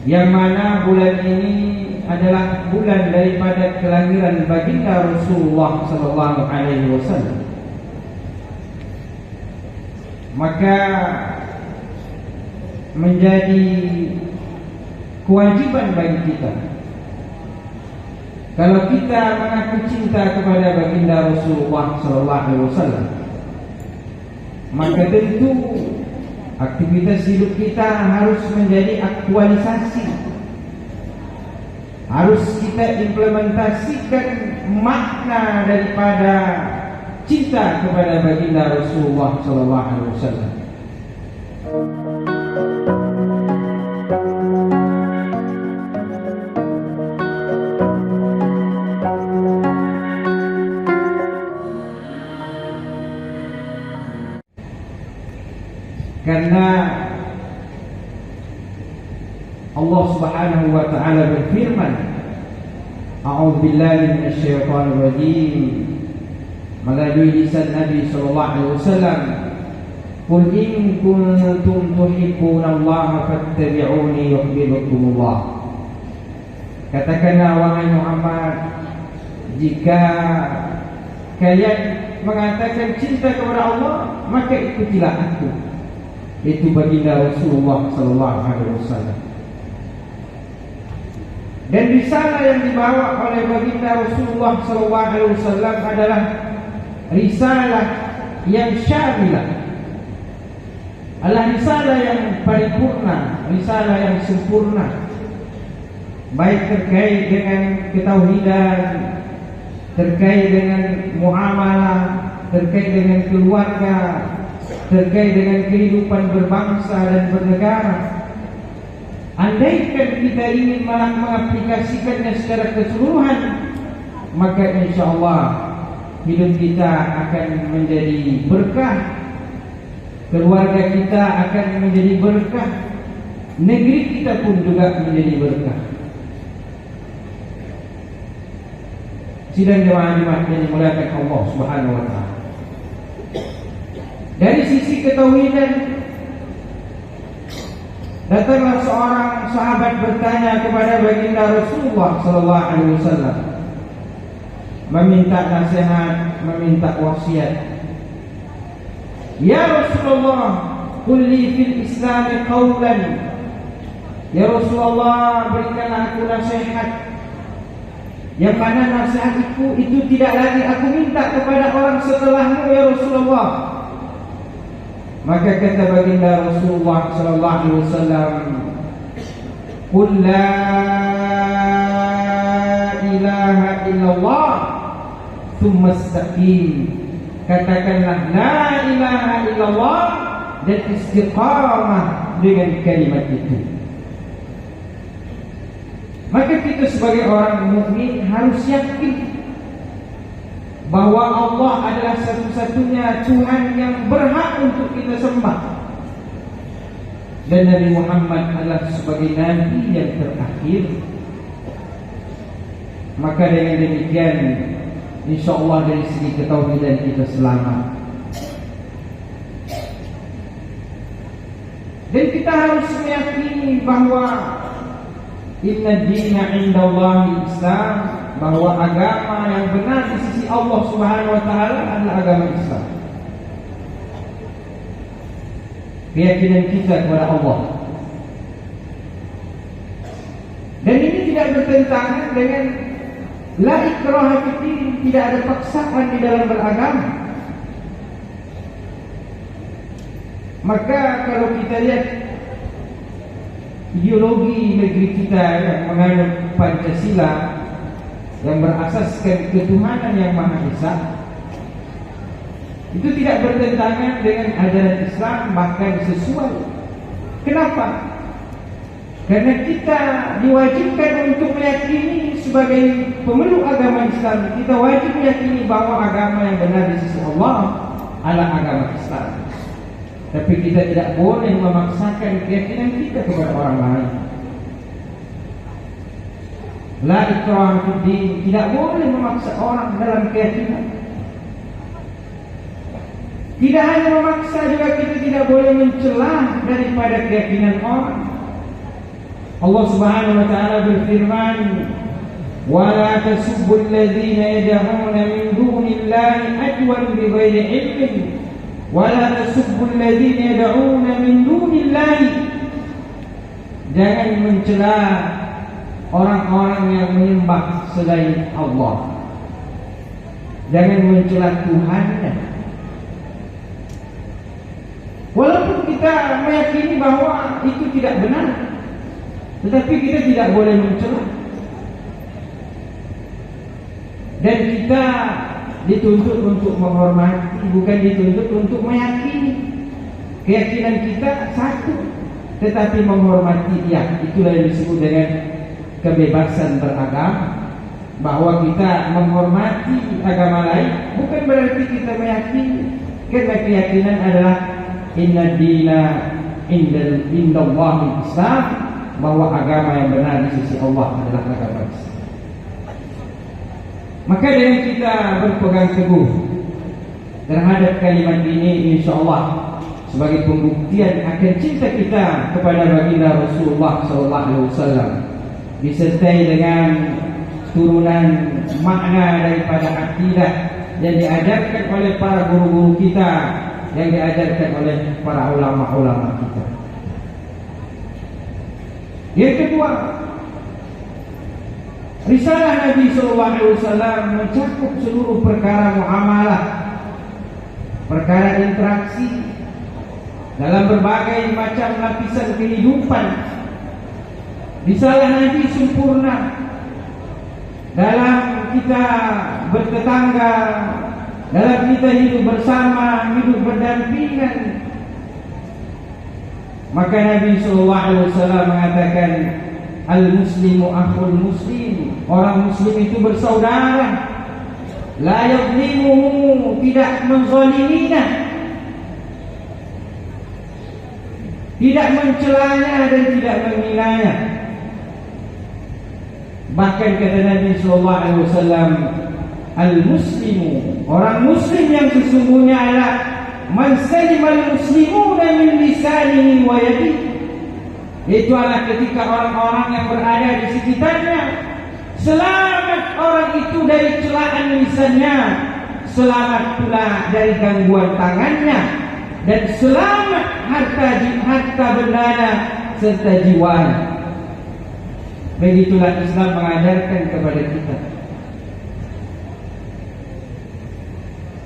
yang mana bulan ini adalah bulan daripada kelahiran baginda Rasulullah sallallahu alaihi wasallam. Maka menjadi kewajiban bagi kita, kalau kita mengaku cinta kepada baginda Rasulullah sallallahu alaihi wasallam, maka tentu aktivitas hidup kita harus menjadi aktualisasi. Harus kita implementasikan makna daripada cinta kepada baginda Rasulullah sallallahu alaihi wasallam. Karena Allah Subhanahu wa taala berfirman, A'udzu billahi minasyaitonir rajim, melalui lisan Nabi sallallahu alaihi wasallam, "Qul in kuntum tuhibbunallaha fattabi'uni yuhibbukumullah." Katakanlah wahai Muhammad, jika kalian mengatakan cinta kepada Allah, maka ikutilah aku, itu baginda Rasulullah sallallahu alaihi wasallam. Dan risalah yang dibawa oleh baginda Rasulullah sallallahu alaihi wasallam adalah risalah yang syamilah, adalah risalah yang paripurna, risalah yang sempurna, baik terkait dengan ketauhidan, terkait dengan muamalah, terkait dengan keluarga, terkait dengan kehidupan berbangsa dan bernegara. Andaikan kita ingin mengaplikasikannya secara keseluruhan, maka insyaAllah hidup kita akan menjadi berkah, keluarga kita akan menjadi berkah, negeri kita pun juga menjadi berkah. Sidang jemaah yang dimuliakan Allah Subhanahu wa taala. Dari sisi ketauhidan, datanglah seorang sahabat bertanya kepada baginda Rasulullah sallallahu alaihi wasallam, meminta nasihat, meminta wasiat. Ya Rasulullah, qul li fil Islam qawlan. Ya Rasulullah, berikanlah aku nasihat, yang mana nasihatku itu tidak lagi aku minta kepada orang setelahmu ya Rasulullah. Maka kata baginda Rasulullah sallallahu alaihi wasallam, "Qul la ilaha illallah tsumma istaqim." Katakanlah la ilaha illallah dan istiqamah dengan kalimat itu. Maka kita sebagai orang mukmin harus yakin bahwa Allah adalah satu-satunya Tuhan yang berhak untuk kita sembah, dan Nabi Muhammad adalah sebagai Nabi yang terakhir. Maka dengan demikian, insyaAllah dari segi ketauhidan kita selamat. Dan kita harus meyakini bahwa inna dina indallahi Islam, bahwa agama yang benar di sisi Allah Subhanahu wa taala adalah agama Islam. Keyakinan kita kepada Allah. Dan ini tidak bertentangan dengan la ikraha fiddin, tidak ada paksaan di dalam beragama. Maka kalau kita lihat ideologi negeri kita yang menganut Pancasila, yang berasaskan ketuhanan yang Maha Esa, itu tidak bertentangan dengan ajaran Islam, bahkan sesuai. Kenapa? Karena kita diwajibkan untuk meyakini sebagai pemeluk agama Islam, kita wajib meyakini bahwa agama yang benar di sisi Allah adalah agama Islam. Tapi kita tidak boleh memaksakan keyakinan kita kepada orang lain. La ikraha fiddin, tidak boleh memaksa orang dalam keyakinan. Tidak hanya memaksa, juga kita tidak boleh mencela daripada keyakinan orang. Allah Subhanahu wa taala berfirman, "Wa la tasubbu alladhina yad'una min dunillahi ajwan bighairi ilmin, wa la tasubbu alladhina yad'una min dunillahi." Jangan mencela orang-orang yang menyembah selain Allah. Jangan mencela Tuhannya. Walaupun kita meyakini bahwa itu tidak benar, tetapi kita tidak boleh mencela. Dan kita dituntut untuk menghormati, bukan dituntut untuk meyakini. Keyakinan kita satu, tetapi menghormati dia. Itulah yang disebut dengan kebebasan beragama. Bahwa kita menghormati agama lain bukan berarti kita meyakini. Karena keyakinan adalah inna dina indallahi Islam, bahwa agama yang benar di sisi Allah adalah agama Islam. Maka dengan kita berpegang teguh terhadap kalimat ini, insyaAllah sebagai pembuktian akan cinta kita kepada baginda Rasulullah SAW, disertai dengan turunan makna daripada akidah yang diajarkan oleh para guru-guru kita, yang diajarkan oleh para ulama-ulama kita. Yang kedua, risalah Nabi SAW mencakup seluruh perkara muamalah, perkara interaksi dalam berbagai macam lapisan kehidupan. Risalah Nabi sempurna dalam kita bertetangga, dalam kita hidup bersama, hidup berdampingan. Maka Nabi SAW mengatakan, al-muslimu akhul muslim, orang muslim itu bersaudara. La yadlimuhu, tidak menzaliminya, tidak mencelanya dan tidak menghinanya. Bahkan kata Nabi SAW, al-muslimu, orang muslim yang sesungguhnya adalah man salimal muslimuna min lisanihi wa yadihi. Itu adalah ketika orang-orang yang berada di sekitarnya selamat orang itu dari celaan lisannya, selamat pula dari gangguan tangannya, dan selamat harta bendanya serta jiwanya. Begitulah Islam mengajarkan kepada kita.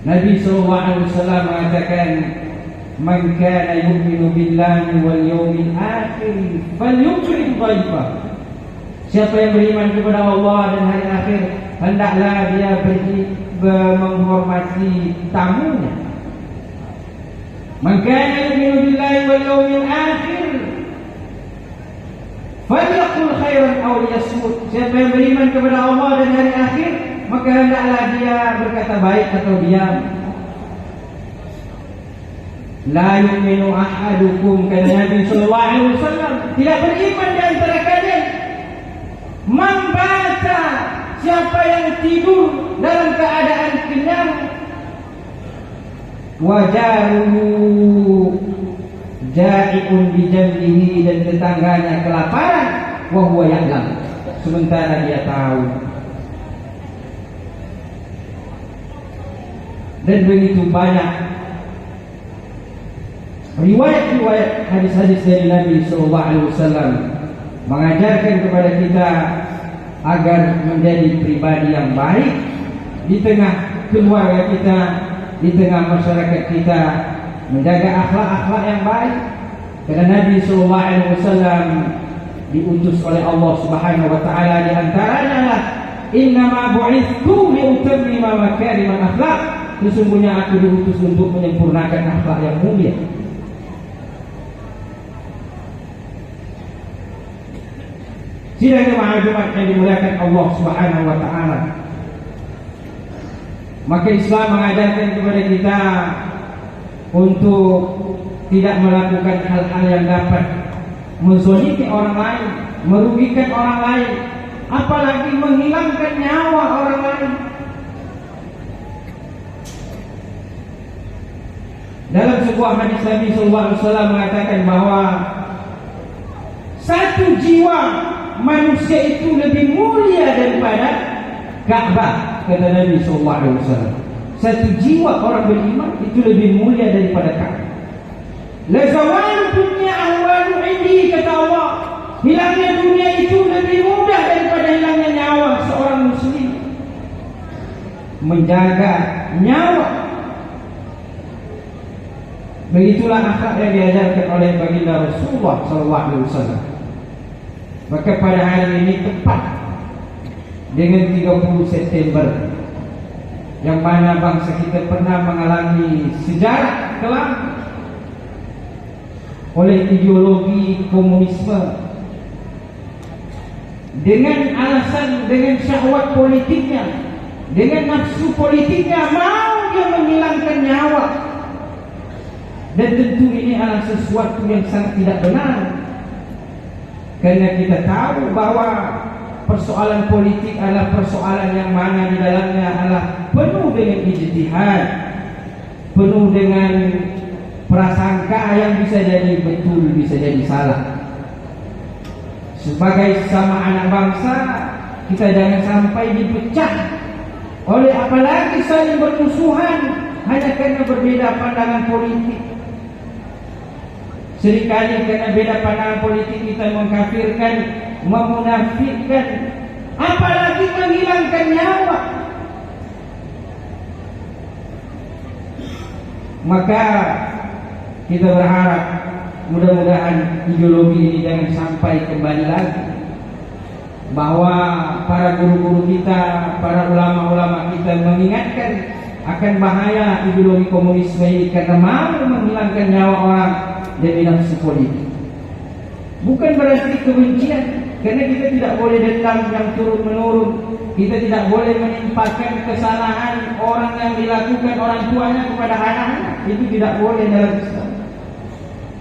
Nabi SAW mengatakan, man kana yu'minu billahi wal yawmil akhir falyukrim dhaifah. Siapa yang beriman kepada Allah dan hari akhir, hendaklah dia menghormati tamunya. Man kana yu'minu billahi wal yawmil akhir falyaqul khairan aw liyasmut. Siapa yang beriman kepada Allah dan hari akhir, maka hendaklah dia berkata baik atau diam. La yu'minu ahadukum, kata Nabi SAW, tidak beriman di antara kalian man bata, siapa yang tidur dalam keadaan kenyang, wajaruhu ja'iun bijambihi, dan tetangganya kelaparan, wa huwa ya'lam, sementara dia tahu. Dan begitu banyak riwayat-riwayat hadis-hadis dari Nabi SAW mengajarkan kepada kita agar menjadi pribadi yang baik di tengah keluarga kita, di tengah masyarakat kita, menjaga akhlak-akhlak yang baik. Karena Nabi SAW diutus oleh Allah Subhanahu wa taala, di antaranya adalah innama bu'ithtu liutammima makarimal akhlak, sesungguhnya aku diutus untuk menyempurnakan akhlak yang mulia. Sidang jemaah Jumat yang dimuliakan Allah Subhanahu wa taala, maka Islam mengajarkan kepada kita untuk tidak melakukan hal-hal yang dapat menzalimi orang lain, merugikan orang lain, apalagi menghilangkan nyawa orang lain. Dalam sebuah hadis Nabi SAW mengatakan bahwa Satu jiwa manusia itu lebih mulia daripada Ka'bah, kata Nabi SAW. Satu jiwa orang beriman itu lebih mulia daripada Ka'bah. La zawal dunya ahwanu indi, kata Allah. Hilangnya dunia itu lebih mudah daripada hilangnya nyawa seorang muslim. Menjaga nyawa, begitulah akhlak yang diajarkan oleh baginda Rasulullah SAW. Maka pada hari ini tepat dengan 30 September, yang mana bangsa kita pernah mengalami sejarah kelam oleh ideologi komunisme, dengan alasan, dengan syahwat politiknya, dengan nafsu politiknya, mau dia menghilangkan nyawa. Dan tentu ini adalah sesuatu yang sangat tidak benar, karena kita tahu bahwa persoalan politik adalah persoalan yang mana di dalamnya adalah penuh dengan ijtihad, penuh dengan prasangka yang bisa jadi betul, bisa jadi salah. Sebagai sesama anak bangsa, kita jangan sampai dipecah oleh apalagi saling bermusuhan hanya karena berbeda pandangan politik. Seringkali karena beda pandangan politik kita mengkafirkan, memunafikkan, apalagi menghilangkan nyawa. Maka kita berharap mudah-mudahan ideologi ini jangan sampai kembali lagi, bahwa para guru-guru kita, para ulama-ulama kita mengingatkan akan bahaya ideologi komunisme ini, karena mau menghilangkan nyawa orang demi nafsu politik. Bukan berarti kebencian, karena kita tidak boleh dendam yang turun-menurun. Kita tidak boleh menimpakan kesalahan orang yang dilakukan orang tuanya kepada anak-anak. Itu tidak boleh dalam Islam.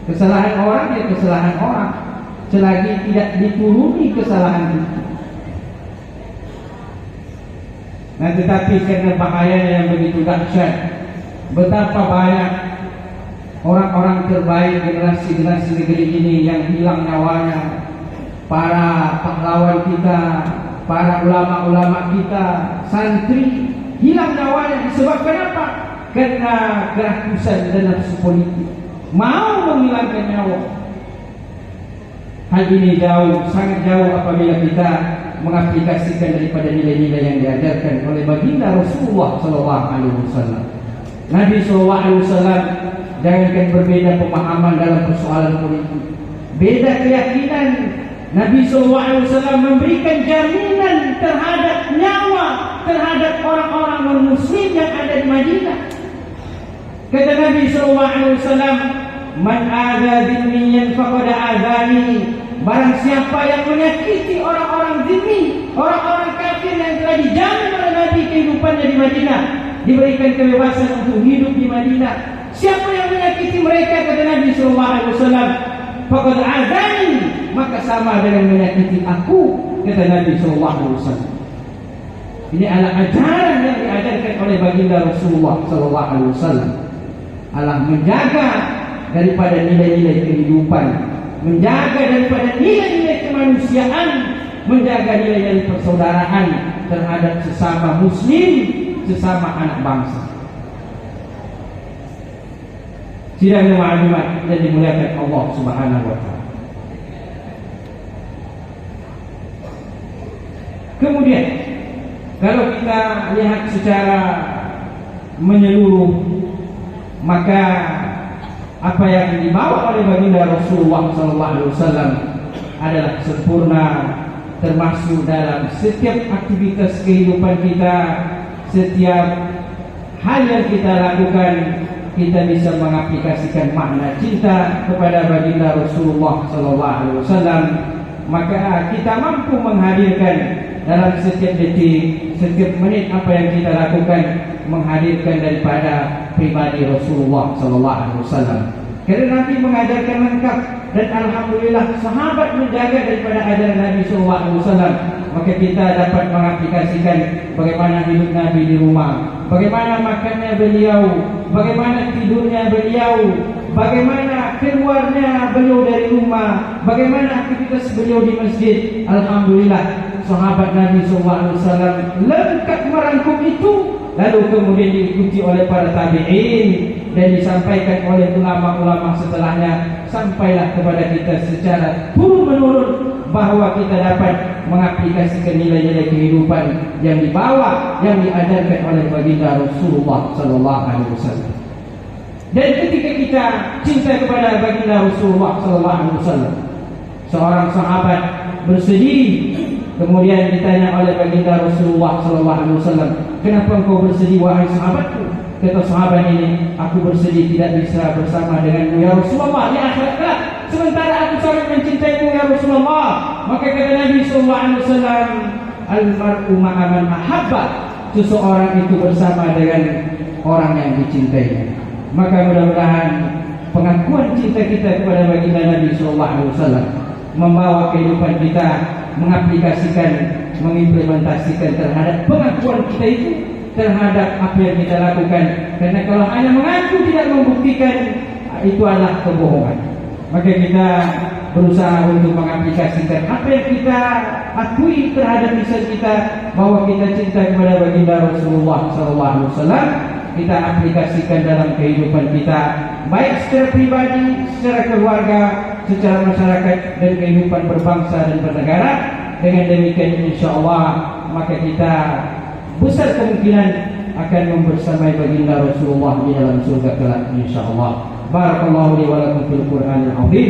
Kesalahan orang ya kesalahan orang, selagi tidak dituruni kesalahan itu. Nah, tetapi karena bahayanya yang begitu dahsyat, betapa banyak orang-orang terbaik generasi-generasi negeri ini yang hilang nyawanya. Para pahlawan kita, para ulama-ulama kita, santri hilang nyawanya. Disebabkan apa? Karena kerakusan dan nafsu politik, mau menghilangkan nyawa. Hal ini jauh, sangat jauh apabila kita mengaplikasikan daripada nilai-nilai yang diajarkan oleh baginda Rasulullah SAW. Nabi SAW jangankan berbeda pemahaman dalam persoalan politik, beda keyakinan, Nabi SAW memberikan jaminan terhadap nyawa, terhadap orang-orang non-muslim yang ada di Madinah. Kata Nabi SAW, "Man adza dhimmiyan faqad adzani." Barang siapa yang menyakiti orang-orang zimmi, orang-orang kafir yang telah dijamin oleh Nabi kehidupannya di Madinah, diberikan kebebasan untuk hidup di Madinah. Siapa yang menyakiti mereka, kata Nabi SAW, faqad adzani, maka sama dengan menyakiti aku, kata Nabi SAW. Ini adalah ajaran yang diajarkan oleh baginda Rasulullah SAW. Allah menjaga daripada nilai-nilai kehidupan, menjaga daripada nilai-nilai kemanusiaan, menjaga nilai-nilai persaudaraan terhadap sesama muslim, sesama anak bangsa. Sidang maklumat yang dimuliakan Allah Subhanahu wa taala. Kemudian kalau kita lihat secara menyeluruh, maka apa yang dibawa oleh baginda Rasulullah SAW adalah sempurna, termasuk dalam setiap aktivitas kehidupan kita, setiap hal yang kita lakukan, kita bisa mengaplikasikan makna cinta kepada baginda Rasulullah SAW. Maka kita mampu menghadirkan dalam setiap detik, setiap menit apa yang kita lakukan, menghadirkan daripada pribadi Rasulullah SAW. Karena Nabi mengajarkan lengkap, dan alhamdulillah sahabat menjaga daripada ajaran Nabi SAW. Maka kita dapat mengaplikasikan bagaimana hidup Nabi di rumah, bagaimana makannya beliau, bagaimana tidurnya beliau, bagaimana keluarnya beliau dari rumah, bagaimana aktivitas beliau di masjid. Alhamdulillah, sahabat Nabi SAW lengkap merangkum itu, lalu kemudian diikuti oleh para tabi'in dan disampaikan oleh ulama-ulama setelahnya, sampailah kepada kita secara turun-menurun bahwa kita dapat mengaplikasikan nilai-nilai kehidupan yang dibawa, yang diajarkan oleh baginda Rasulullah sallallahu alaihi wasallam. Dan ketika kita cinta kepada baginda Rasulullah sallallahu alaihi wasallam, seorang sahabat bersedih, kemudian ditanya oleh baginda Rasulullah sallallahu alaihi wasallam, "Kenapa engkau bersedih wahai sahabatku?" Kata sahabat ini, "Aku bersedih tidak bisa bersama denganmu ya Rasulullah di akhirat kelak, sementara aku sangat mencintaimu ya Rasulullah." Maka kata Nabi sallallahu alaihi wasallam, "Al-mar'u ma'a man ahabba." Seseorang itu bersama dengan orang yang dicintainya. Maka mudah-mudahan pengakuan cinta kita kepada baginda Nabi sallallahu alaihi wasallam membawa kehidupan kita, mengaplikasikan, mengimplementasikan terhadap pengakuan kita itu terhadap apa yang kita lakukan. Karena kalau hanya mengaku tidak membuktikan, itu adalah kebohongan. Maka kita berusaha untuk mengaplikasikan apa yang kita akui terhadap lisan kita, bahwa kita cinta kepada baginda Rasulullah SAW, kita aplikasikan dalam kehidupan kita, baik secara pribadi, secara keluarga, secara masyarakat, dan kehidupan berbangsa dan bernegara. Dengan demikian insyaallah maka kita besar kemungkinan akan membersamai baginda Rasulullah di dalam surga kelak insyaallah. Barakallahu li wa lakum fil Qur'anil azim.